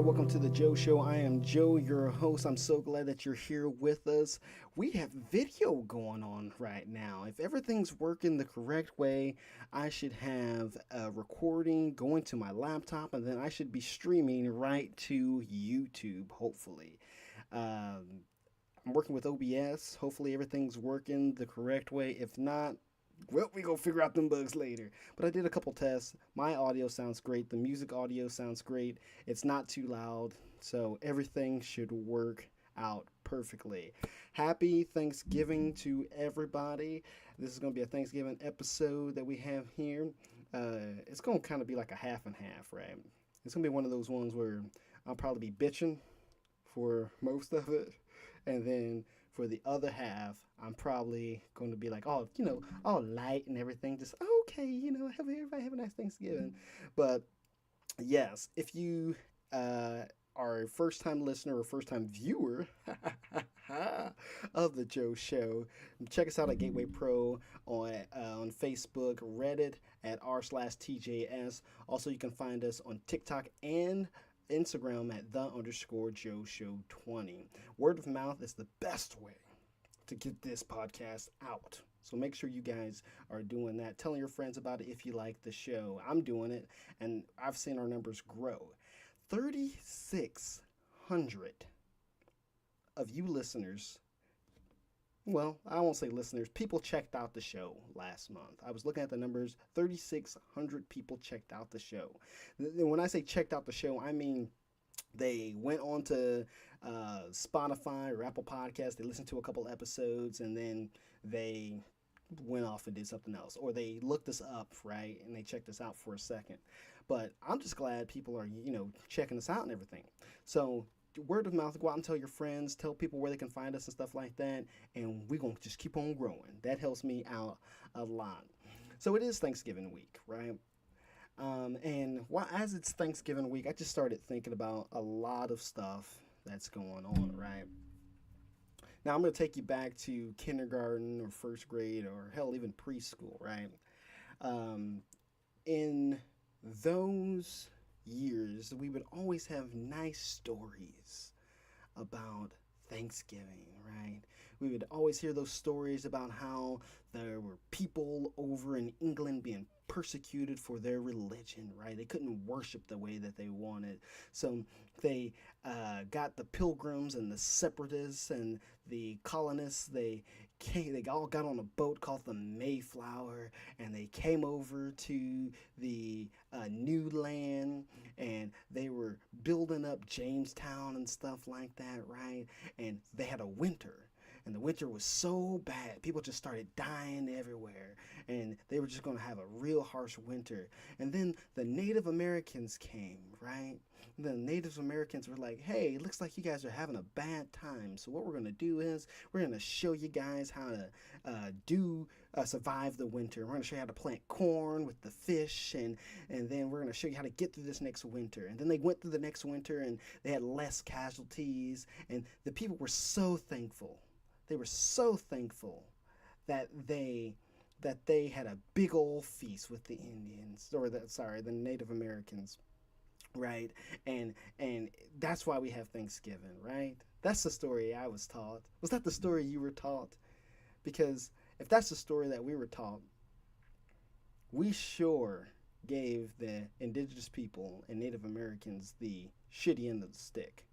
welcome to the Joe Show. I am Joe, your host. I'm so glad that you're here with us. We have video going on right now. If everything's working the correct way, I should have a recording going to my laptop, and then I should be streaming right to YouTube, hopefully. Um, I'm working with OBS. Hopefully, everything's working the correct way. If not, well, we gonna figure out them bugs later. But I did a couple tests. My audio sounds great. The music audio sounds great. It's not too loud, so everything should work out perfectly. Happy Thanksgiving to everybody. This is gonna be a Thanksgiving episode that we have here. It's gonna kind of be like a half and half, right? It's gonna be one of those ones where I'll probably be bitching for most of it, and then for the other half, I'm probably going to be like, oh, all light and everything. Just okay, everybody have a nice Thanksgiving. But yes, if you are a first time listener or first time viewer of the Joe Show, check us out at Gateway Pro on Facebook, Reddit at r/TJS. Also, you can find us on TikTok and Instagram at _Joe Show 20. Word of mouth is the best way to get this podcast out. So make sure you guys are doing that. Telling your friends about it if you like the show. I'm doing it, and I've seen our numbers grow. 3,600 of you listeners. Well, I won't say listeners. People checked out the show last month. I was looking at the numbers. 3,600 people checked out the show. When I say checked out the show, I mean they went on to Spotify or Apple Podcasts. They listened to a couple episodes and then they went off and did something else. Or they looked us up, right? And they checked us out for a second. But I'm just glad people are, checking us out and everything. So word of mouth, go out and tell your friends, tell people where they can find us and stuff like that, and we're going to just keep on growing. That helps me out a lot. So it is Thanksgiving week, right? As it's Thanksgiving week, I just started thinking about a lot of stuff that's going on, right? Now I'm going to take you back to kindergarten or first grade or hell, even preschool, right? Um, in those years, we would always have nice stories about Thanksgiving, right? We would always hear those stories about how there were people over in England being persecuted for their religion, right? They couldn't worship the way that they wanted. So they got the pilgrims and the separatists and the colonists. They all got on a boat called the Mayflower, and they came over to the new land, and they were building up Jamestown and stuff like that, right? And they had a winter. And the winter was so bad, people just started dying everywhere. And they were just going to have a real harsh winter. And then the Native Americans came, right? And the Native Americans were like, hey, it looks like you guys are having a bad time. So what we're going to do is we're going to show you guys how to survive the winter. We're going to show you how to plant corn with the fish. And then we're going to show you how to get through this next winter. And then they went through the next winter and they had less casualties. And the people were so thankful. They were so thankful that they had a big old feast with the Indians, the Native Americans, right? And that's why we have Thanksgiving, right? That's the story I was taught. Was that the story you were taught? Because if that's the story that we were taught, we sure gave the indigenous people and Native Americans the shitty end of the stick.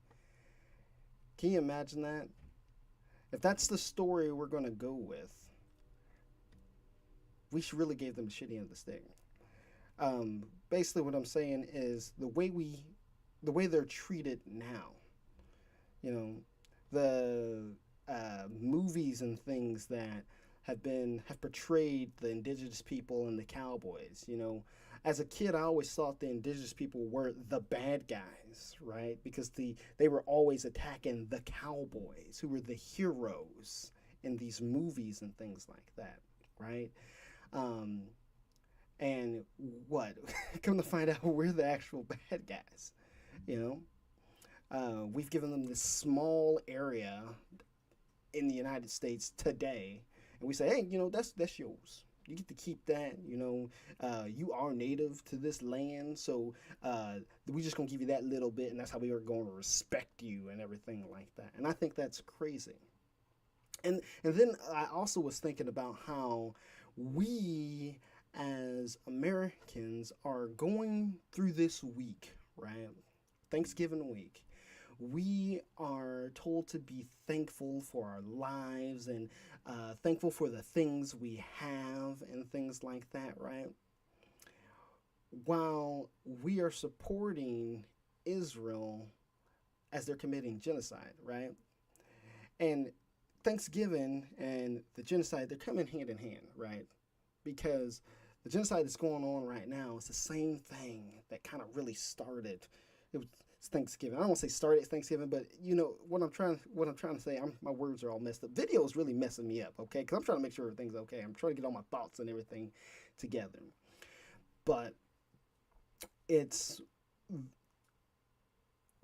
Can you imagine that? If that's the story we're going to go with, we should really gave them a shitty end of the stick. Basically, what I'm saying is the way they're treated now. The movies and things that have portrayed the indigenous people and the cowboys. As a kid, I always thought the indigenous people were the bad guys, right? Because they were always attacking the cowboys, who were the heroes in these movies and things like that, right? And what? Come to find out, we're the actual bad guys, We've given them this small area in the United States today, and we say, hey, that's yours. You get to keep that. You are native to this land, so we just gonna give you that little bit, and that's how we are going to respect you and everything like that. And I think that's crazy. And then I also was thinking about how we as Americans are going through this week, right? Thanksgiving week. We are told to be thankful for our lives and thankful for the things we have and things like that, right? While we are supporting Israel as they're committing genocide, right? And Thanksgiving and the genocide, they're coming hand in hand, right? Because the genocide that's going on right now is the same thing that kind of really started. It was Thanksgiving. I don't want to say started Thanksgiving, but what I'm trying to say. My words are all messed up. Video is really messing me up, okay? Because I'm trying to make sure everything's okay. I'm trying to get all my thoughts and everything together. But it's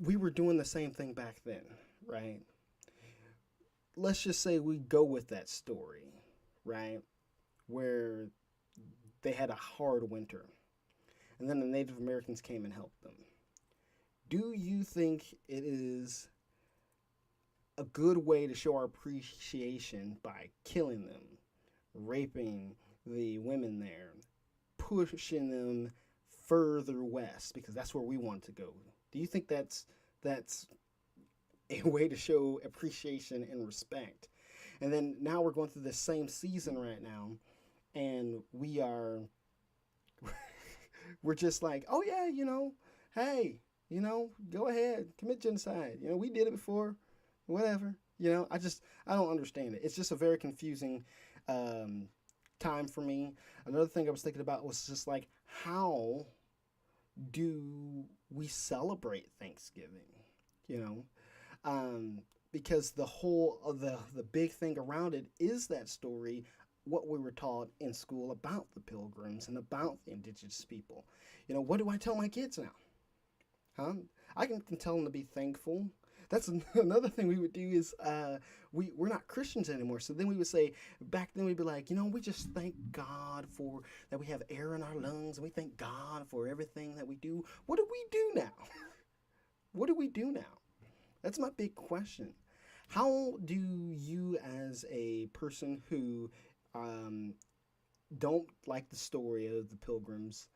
we were doing the same thing back then, right? Let's just say we go with that story, right? Where they had a hard winter, and then the Native Americans came and helped them. Do you think it is a good way to show our appreciation by killing them, raping the women there, pushing them further west because that's where we want to go? Do you think that's a way to show appreciation and respect? And then now we're going through the same season right now, and we're just like, oh yeah, hey, go ahead, commit genocide. We did it before, whatever. I don't understand it. It's just a very confusing time for me. Another thing I was thinking about was just like, how do we celebrate Thanksgiving? Because the whole of the big thing around it is that story, what we were taught in school about the Pilgrims and about the indigenous people. What do I tell my kids now? Huh? I can tell them to be thankful. That's another thing we would do is we're not Christians anymore. So then we would say, back then we'd be like, we just thank God for that we have air in our lungs, and we thank God for everything that we do. What do we do now? What do we do now? That's my big question. How do you, as a person who don't like the story of the Pilgrims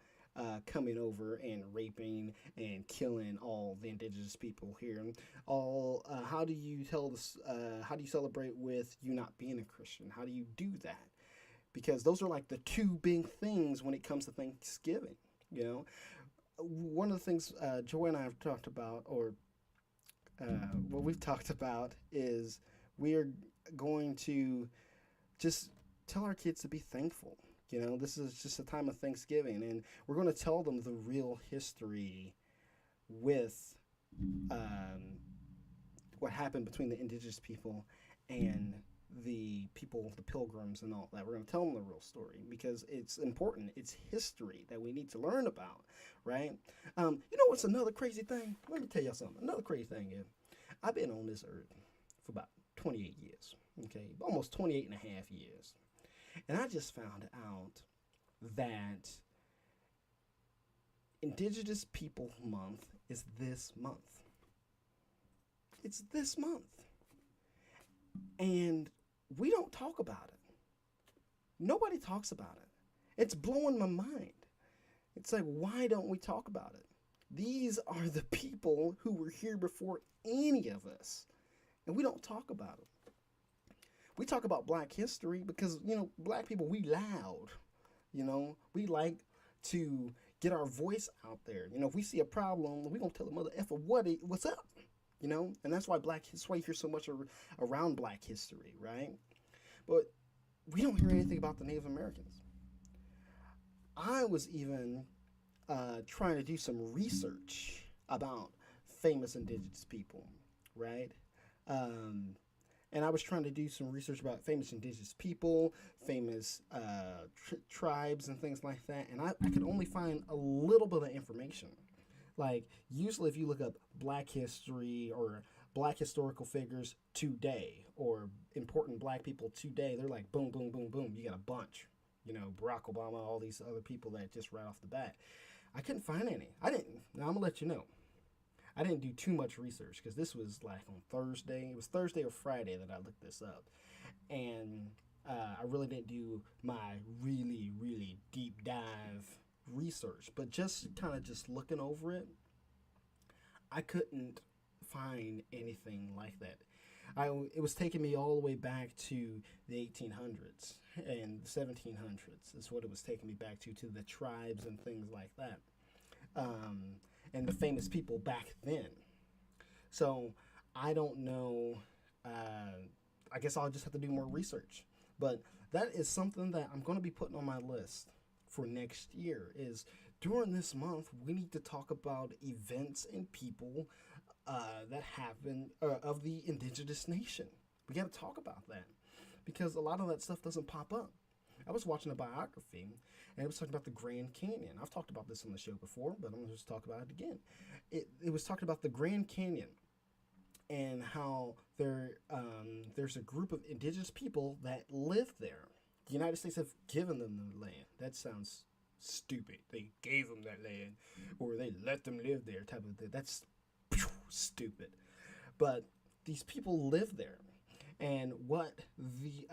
coming over and raping and killing all the indigenous people here, how do you tell this? How do you celebrate with you not being a Christian? How do you do that? Because those are like the two big things when it comes to Thanksgiving. One of the things Joy and I have talked about, or what we've talked about, is we are going to just tell our kids to be thankful. This is just a time of Thanksgiving, and we're going to tell them the real history with what happened between the indigenous people and the people, the Pilgrims, and all that. We're going to tell them the real story because it's important. It's history that we need to learn about, right? What's another crazy thing? Let me tell you something. Another crazy thing is I've been on this earth for about 28 years, okay? Almost 28 and a half years. And I just found out that Indigenous People Month is this month. It's this month. And we don't talk about it. Nobody talks about it. It's blowing my mind. It's like, why don't we talk about it? These are the people who were here before any of us, and we don't talk about it. We talk about Black history because, Black people, we loud. We like to get our voice out there. If we see a problem, we're going to tell the mother effer what's up. And that's why you hear so much around Black history, right? But we don't hear anything about the Native Americans. I was even trying to do some research about famous indigenous people, right? And I was trying to do some research about famous indigenous people, famous tribes and things like that. And I could only find a little bit of information. Like, usually if you look up Black history or Black historical figures today or important Black people today, they're like boom, boom, boom, boom. You got a bunch, Barack Obama, all these other people that just right off the bat. I couldn't find any. I didn't. Now I'm gonna let you know. I didn't do too much research because this was like on Thursday. It was Thursday or Friday that I looked this up, and I really didn't do my really really deep dive research. But just kind of just looking over it, I couldn't find anything like that. It was taking me all the way back to the 1800s and the 1700s is what it was taking me back to the tribes and things like that, um, and the famous people back then. So I don't know. I guess I'll just have to do more research. But that is something that I'm going to be putting on my list for next year. Is during this month we need to talk about events and people that happen of the indigenous nation. We got to talk about that because a lot of that stuff doesn't pop up. I was watching a biography and it was talking about the Grand Canyon. I've talked about this on the show before, but I'm going to just talk about it again. It was talking about the Grand Canyon and how there's a group of indigenous people that live there. The United States have given them the land. That sounds stupid. They gave them that land or they let them live there type of thing. That's stupid. But these people live there, and what the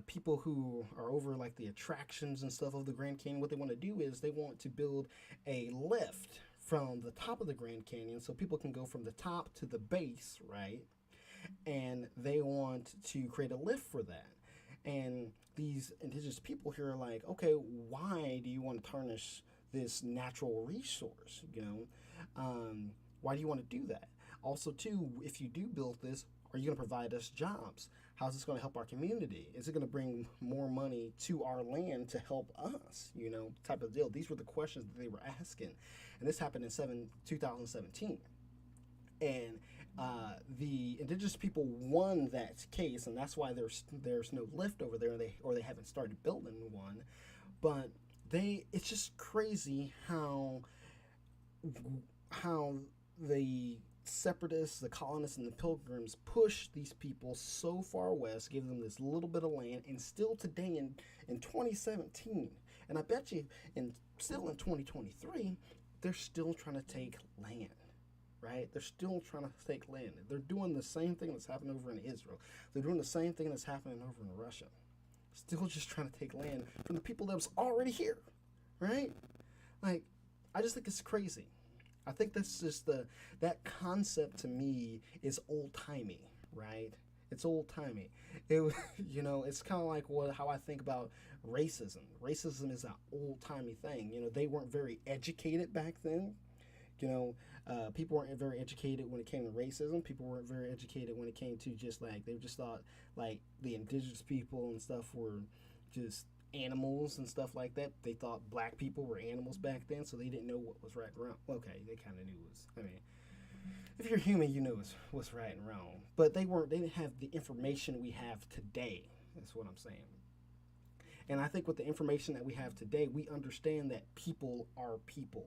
people who are over like the attractions and stuff of the Grand Canyon, what they want to do is they want to build a lift from the top of the Grand Canyon so people can go from the top to the base, right? And they want to create a lift for that. And these indigenous people here are like, okay, why do you want to tarnish this natural resource? Why do you want to do that? Also, too, if you do build this, are you going to provide us jobs? How's this going to help our community? Is it going to bring more money to our land to help us? Type of deal. These were the questions that they were asking. And this happened in 2017. And the indigenous people won that case, and that's why there's no lift over there, or they haven't started building one. But it's just crazy how the separatists, the colonists, and the pilgrims pushed these people so far west, gave them this little bit of land, and still today in 2017, and I bet you still in 2023, they're still trying to take land, right? They're still trying to take land. They're doing the same thing that's happening over in Israel. They're doing the same thing that's happening over in Russia. Still just trying to take land from the people that was already here, right? Like, I just think it's crazy. I think that's just that concept to me is old timey, right? It's old timey. It's kind of like how I think about racism. Racism is an old timey thing. They weren't very educated back then. People weren't very educated when it came to racism. People weren't very educated when it came to just like they just thought like the indigenous people and stuff were just animals and stuff like that. They thought black people were animals back then, so they didn't know what was right and wrong. Okay, they kind of knew if you're human, you know what's right and wrong. But they didn't have the information we have today. That's what I'm saying. And I think with the information that we have today, we understand that people are people,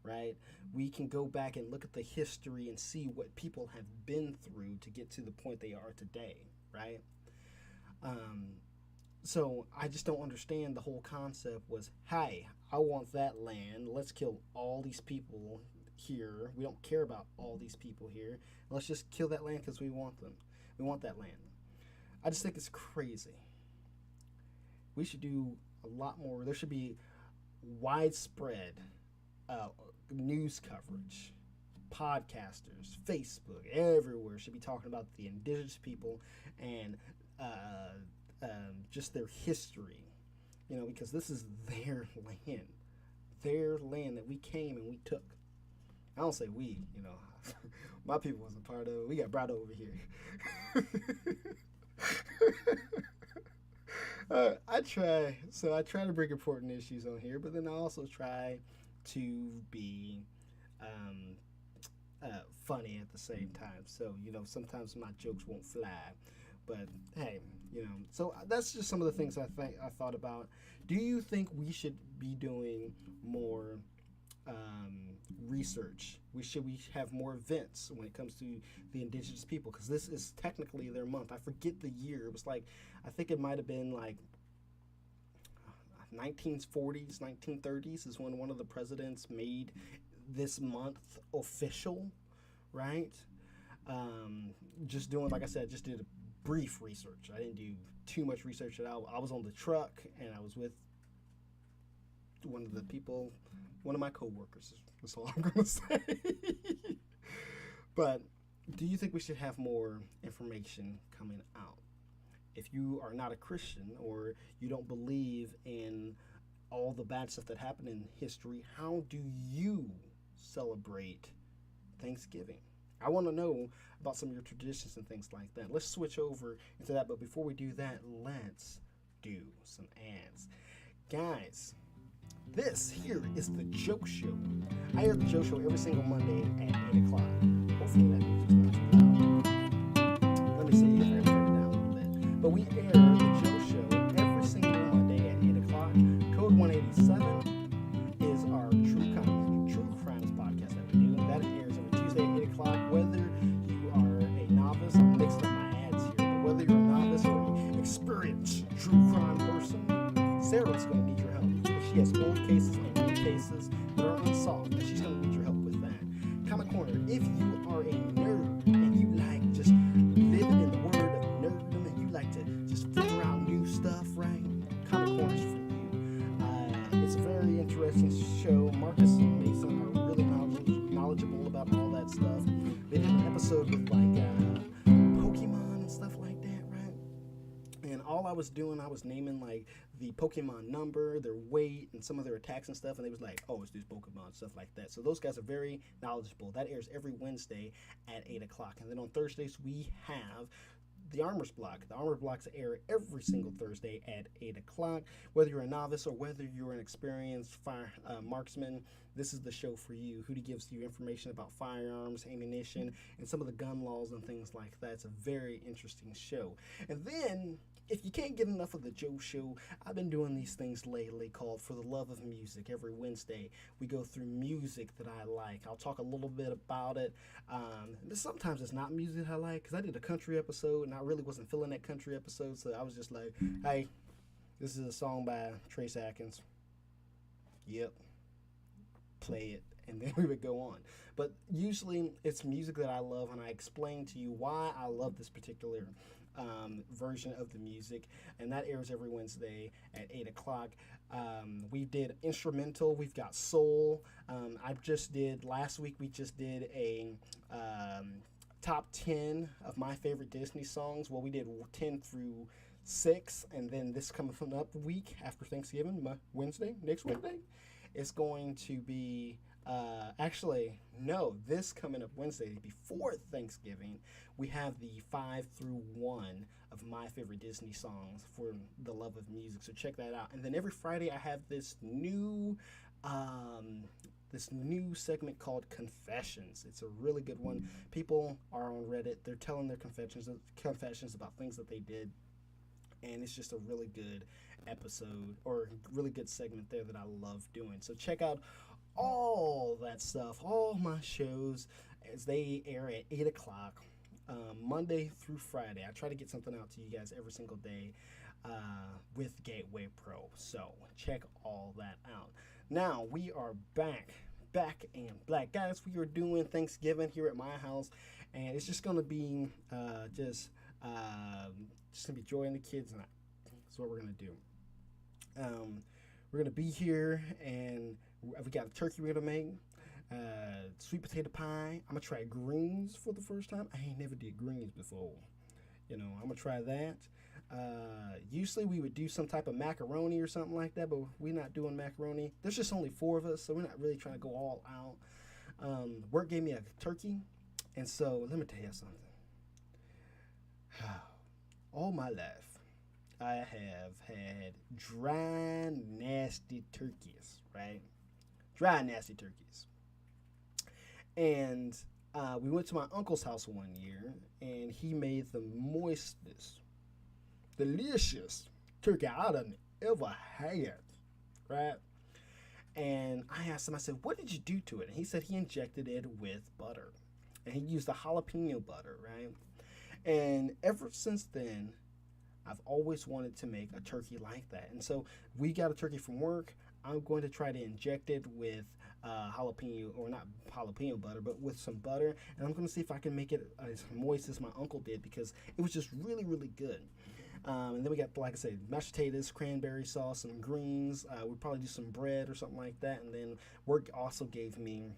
right? We can go back and look at the history and see what people have been through to get to the point they are today, right? So I just don't understand the whole concept was, hey, I want that land. Let's kill all these people here. We don't care about all these people here. Let's just kill that land because we want them. We want that land. I just think it's crazy. We should do a lot more. There should be widespread news coverage. Podcasters, Facebook, everywhere should be talking about the indigenous people and just their history, because this is their land that we came and we took. I don't say we, my people wasn't part of it. We got brought over here. I try to bring important issues on here, but then I also try to be funny at the same time. So, sometimes my jokes won't fly. But hey, so that's just some of the things I thought about. Do you think we should be doing more research? Should we have more events when it comes to the indigenous people? Because this is technically their month. I forget the year. It was like, I think it might have been like 1940s, 1930s is when one of the presidents made this month official, right? Just doing, like I said, just did a brief research. I didn't do too much research at all. I was on the truck and I was with one of the people, one of my coworkers. That's all I'm going to say. But do you think we should have more information coming out? If you are not a Christian or you don't believe in all the bad stuff that happened in history, how do you celebrate Thanksgiving? I want to know about some of your traditions and things like that. Let's switch over into that. But before we do that, let's do some ads. Guys, this here is The Joke Show. I air The Joke Show every single Monday at 8 o'clock. Hopefully that music's not too loud. Let me see if I can turn it down a little bit. But we air The Joke Show every single Monday at 8 o'clock. Code 187 is our true crimes podcast that we do. That airs every Tuesday at 8 o'clock. Whether you are a novice, I'm mixing up my ads here, but whether you're a novice or an experienced true crime person, Sarah's going to need your help. She has old cases and new cases that are unsolved, and she's going to need your help with that. Comic Corner, if you are a nerd and you like just living in the world of nerddom and you like to just figure out new stuff, right? Comic Corner is for you. It's a very interesting show. Marcus and Mason are really knowledgeable about all that stuff. They did an episode with Pokemon and stuff like that, right? And all I was doing, I was naming like the Pokemon number, their weight, and some of their attacks and stuff, and they was like, oh, it's these Pokemon, stuff like that. So those guys are very knowledgeable. That airs every Wednesday at 8 o'clock. And then on Thursdays, we have the Armor's Block. The Armor Blocks air every single Thursday at 8 o'clock. Whether you're a novice or whether you're an experienced marksman, this is the show for you. Hootie gives you information about firearms, ammunition, and some of the gun laws and things like that. It's a very interesting show. And then, if you can't get enough of the Joe Show, I've been doing these things lately called For the Love of Music. Every Wednesday, we go through music that I like. I'll talk a little bit about it. Sometimes it's not music I like, because I did a country episode, and I really wasn't feeling that country episode, so I was just like, hey, this is a song by Trace Atkins. Yep. Play it. And then we would go on. But usually, it's music that I love, and I explain to you why I love this particular version of the music, and that airs every Wednesday at 8 o'clock. We did instrumental, we've got soul. Last week we just did a top 10 of my favorite Disney songs. Well, we did 10 through 6, and then this coming up week after Thanksgiving, next Wednesday, it's going to be this coming up Wednesday before Thanksgiving, we have the 5 through 1 of my favorite Disney songs for the love of music. So check that out. And then every Friday I have this new segment called Confessions. It's a really good one. People are on Reddit. They're telling their confessions about things that they did. And it's just a really good episode, or really good segment there that I love doing. So check out all that stuff, all my shows, as they air at 8 o'clock, Monday through Friday. I try to get something out to you guys every single day with Gateway Pro. So check all that out. Now we are back and black. Guys, we are doing Thanksgiving here at my house, and it's just going to be just going to be Joy and the kids, and that's what we're going to do. We're going to be here, and we got a turkey we're going to make, sweet potato pie. I'm going to try greens for the first time. I ain't never did greens before. I'm going to try that. Usually we would do some type of macaroni or something like that, but we're not doing macaroni. There's just only 4 of us, so we're not really trying to go all out. Work gave me a turkey, and so let me tell you something. All my life, I have had dry, nasty turkeys, right? Dry, nasty turkeys. And we went to my uncle's house one year, and he made the moistest, delicious turkey I done ever had, right? And I asked him, I said, what did you do to it? And he said he injected it with butter. And he used the jalapeno butter, right? And ever since then, I've always wanted to make a turkey like that. And so we got a turkey from work. I'm going to try to inject it with jalapeno, or not jalapeno butter, but with some butter. And I'm going to see if I can make it as moist as my uncle did, because it was just really, really good. And then we got, like I said, mashed potatoes, cranberry sauce, some greens. We'd probably do some bread or something like that. And then work also gave me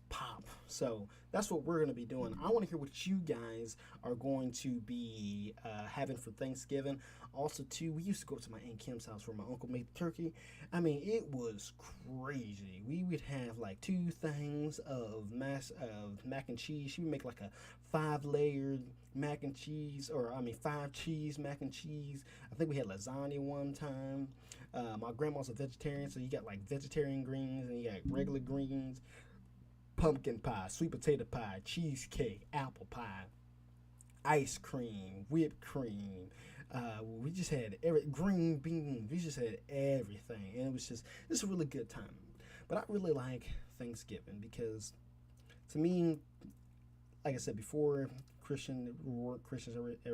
pop. So that's what we're going to be doing. I want to hear what you guys are going to be having for Thanksgiving. Also, too, we used to go to my Aunt Kim's house where my uncle made the turkey. I mean, it was crazy. We would have like 2 things of mac and cheese. She would make like a 5-layered mac and cheese, or I mean 5 cheese mac and cheese. I think we had lasagna one time. My grandma's a vegetarian, so you got like vegetarian greens and you got regular greens, pumpkin pie, sweet potato pie, cheesecake, apple pie, ice cream, whipped cream. We just had green beans. We just had everything, and it was just a really good time. But I really like Thanksgiving because, to me, like I said before, Christians or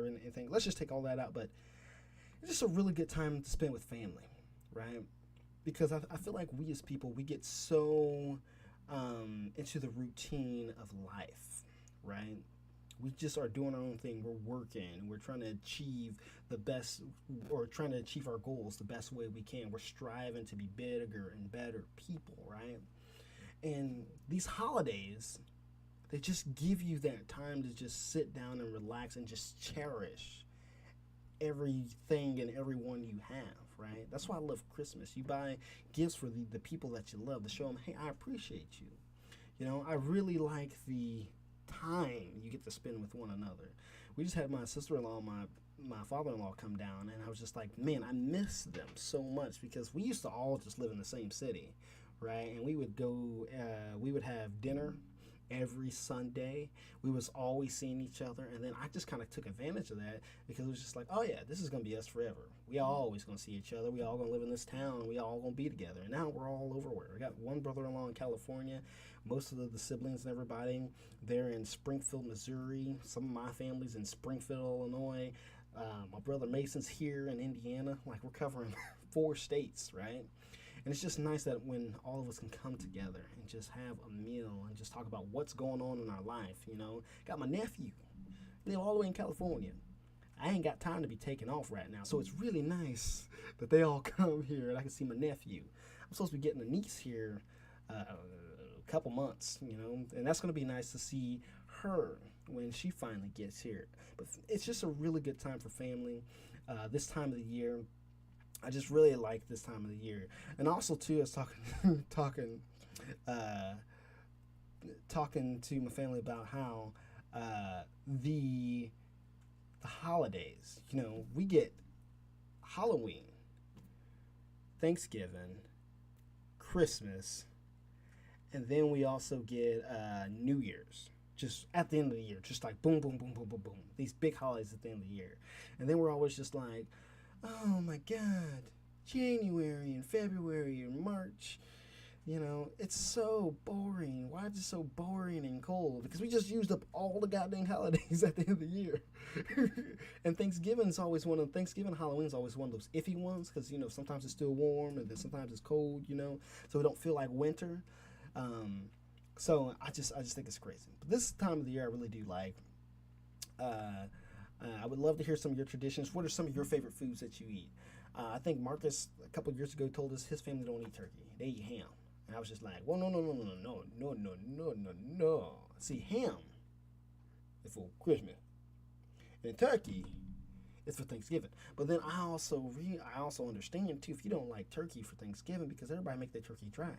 anything. Let's just take all that out. But it's just a really good time to spend with family, right? Because I feel like we as people, we get so into the routine of life, right? We just are doing our own thing. We're working. We're trying to achieve the best, or trying to achieve our goals the best way we can. We're striving to be bigger and better people, right? And these holidays, they just give you that time to just sit down and relax and just cherish everything and everyone you have, right? That's why I love Christmas. You buy gifts for the people that you love to show them, hey, I appreciate you. You know, I really like the time you get to spend with one another. We just had my sister-in-law, my father-in-law come down, and I was just like, man, I miss them so much, because we used to all just live in the same city, right? And we would go, we would have dinner every Sunday. We was always seeing each other, and then I just kind of took advantage of that, because it was just like, oh yeah, this is gonna be us forever. We always gonna see each other. We all gonna live in this town. We all gonna be together. And now we're all over. We got one brother-in-law in California. Most of the siblings and everybody, they're in Springfield, Missouri. Some of my family's in Springfield, Illinois. My brother Mason's here in Indiana. Like, we're covering 4 states, right? And it's just nice that when all of us can come together and just have a meal and just talk about what's going on in our life, you know. Got my nephew, live all the way in California. I ain't got time to be taking off right now, so it's really nice that they all come here and I can see my nephew. I'm supposed to be getting a niece here a couple months, you know, and that's going to be nice to see her when she finally gets here. But it's just a really good time for family. This time of the year, I just really like this time of the year. And also, too, I was talking to my family about how the holidays, you know, we get Halloween, Thanksgiving, Christmas, and then we also get New Year's, just at the end of the year, just like boom, boom, boom, boom, boom, boom. These big holidays at the end of the year. And then we're always just like, oh my God, January and February and March, you know, it's so boring. Why is it so boring and cold? Because we just used up all the goddamn holidays at the end of the year. And Thanksgiving, Halloween's always one of those iffy ones, because, you know, sometimes it's still warm and then sometimes it's cold, you know, so we don't feel like winter. So I just think it's crazy. But this time of the year I really do like. I would love to hear some of your traditions. What are some of your favorite foods that you eat? I think Marcus a couple of years ago told us his family don't eat turkey; they eat ham. And I was just like, well, no. See, ham is for Christmas, and turkey is for Thanksgiving. But then I also understand too, if you don't like turkey for Thanksgiving, because everybody make their turkey dry.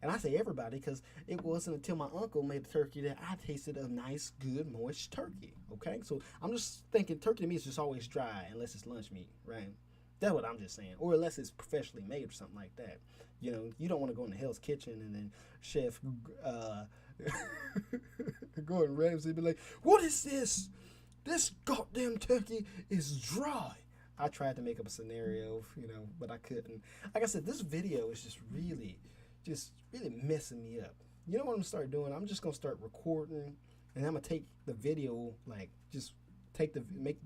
And I say everybody because it wasn't until my uncle made the turkey that I tasted a nice, good, moist turkey. Okay? So I'm just thinking turkey to me is just always dry unless it's lunch meat, right? That's what I'm just saying. Or unless it's professionally made or something like that. You know, you don't want to go into Hell's Kitchen and then Chef Gordon Ramsay be like, what is this? This goddamn turkey is dry. I tried to make up a scenario, you know, but I couldn't. Like I said, this video is just really messing me up. You know what I'm gonna start doing? I'm just gonna start recording, and I'm gonna take the video, like, just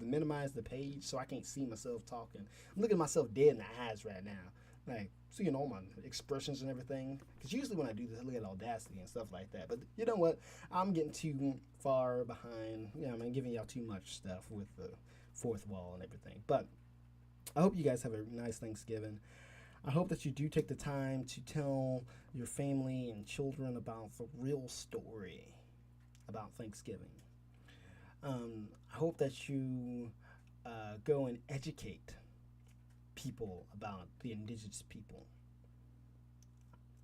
minimize the page so I can't see myself talking. I'm looking at myself dead in the eyes right now, like seeing all my expressions and everything. Because usually when I do this, I look at Audacity and stuff like that. But you know what? I'm getting too far behind. I'm giving y'all too much stuff with the fourth wall and everything. But I hope you guys have a nice Thanksgiving. I hope that you do take the time to tell your family and children about the real story about Thanksgiving. I hope that you go and educate people about the indigenous people.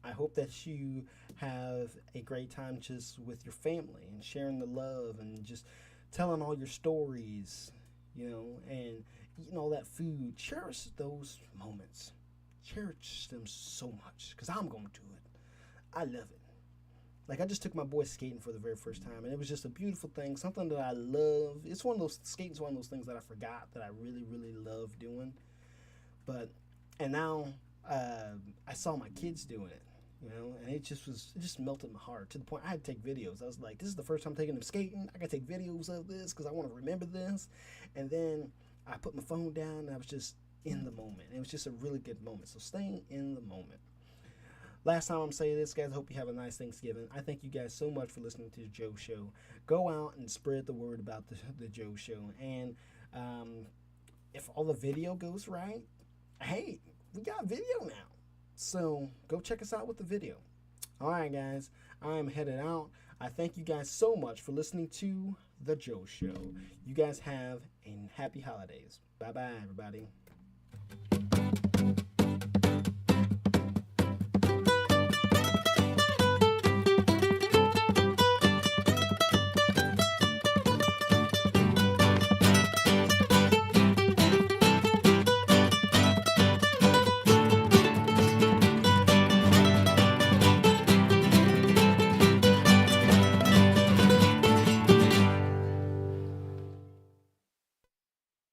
I hope that you have a great time just with your family and sharing the love and just telling all your stories, and eating all that food. Cherish those moments. Cherish them so much because I'm going to do it. I love it. Like, I just took my boy skating for the very first time, and it was just a beautiful thing, something that I love. It's one of those, skating's one of those things that I forgot that I really, really love doing. And now I saw my kids doing it, and it just melted my heart to the point I had to take videos. I was like, this is the first time I'm taking them skating. I got to take videos of this because I want to remember this. And then I put my phone down, and I was just in the moment. It was just a really good moment. So staying in the moment. Last time I'm saying this, guys, I hope you have a nice Thanksgiving. I thank you guys so much for listening to the Joe Show. Go out and spread the word about the Joe Show. And if all the video goes right, hey, we got video now. So go check us out with the video. All right, guys, I'm headed out. I thank you guys so much for listening to the Joe Show. You guys have a happy holidays. Bye-bye, everybody.